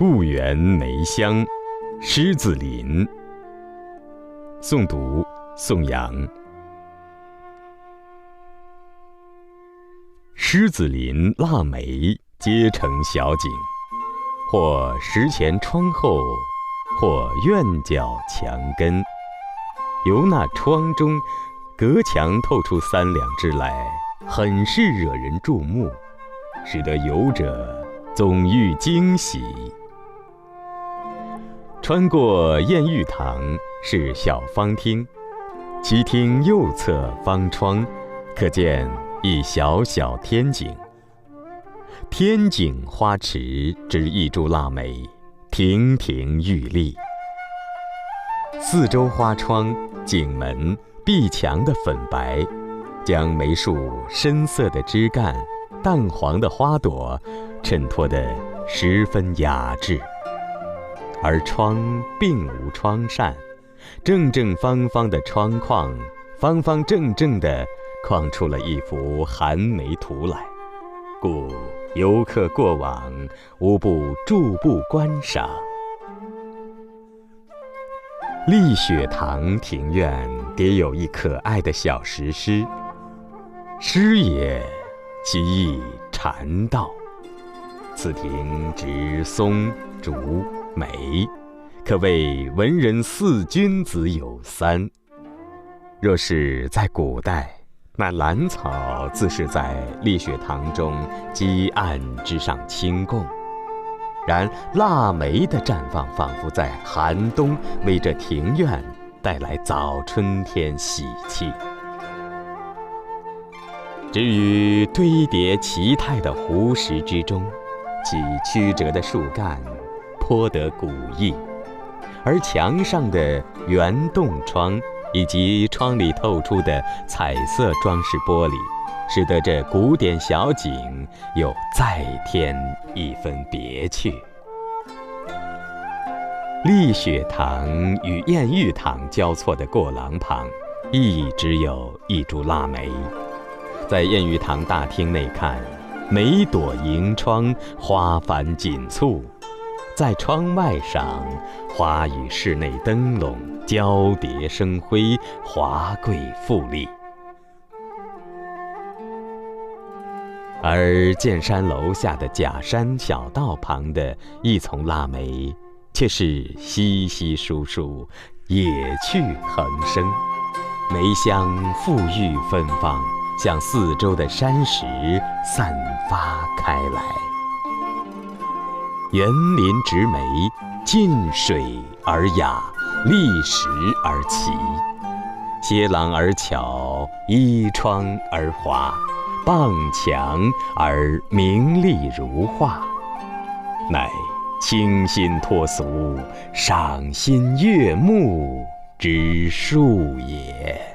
故园梅香，狮子林。诵读：宋阳。狮子林腊梅皆成小景，或石前窗后，或院角墙根。由那窗中隔墙透出3两枝来，很是惹人注目，使得游者总欲惊喜。穿过燕玉堂是小方厅，其厅右侧方窗可见一小小天井。天井花池之一株腊梅，亭亭玉立。四周花窗、井门、壁墙的粉白，将梅树深色的枝干、淡黄的花朵衬托得十分雅致。而窗并无窗扇，正正方方的窗框，方方正正地框出了一幅寒梅图来，故游客过往无不驻步观赏。丽雪堂庭院叠有一可爱的小石狮，狮也，其意禅道。此庭植松、竹、梅，可谓文人4君子有3。若是在古代，那兰草自是在丽雪堂中基案之上清供，然腊梅的绽放仿佛在寒冬为这庭院带来早春天喜气。至于堆叠奇态的湖石之中，其曲折的树干颇得古意，而墙上的圆洞窗以及窗里透出的彩色装饰玻璃，使得这古典小景又再添一分别趣。丽雪堂与燕玉堂交错的过廊旁，亦只有一株腊梅。在燕玉堂大厅内看，梅朵迎窗，花繁锦簇；在窗外上，花与室内灯笼交叠生辉，华贵富丽。而见山楼下的假山小道旁的一丛腊梅，却是稀稀疏疏，野趣横生，梅香馥郁芬芳，向四周的山石散发开来。园林植梅，近水而雅，立石而奇，歇廊而巧，依窗而华，傍墙而明丽如画，乃清新脱俗，赏心悦目之术也。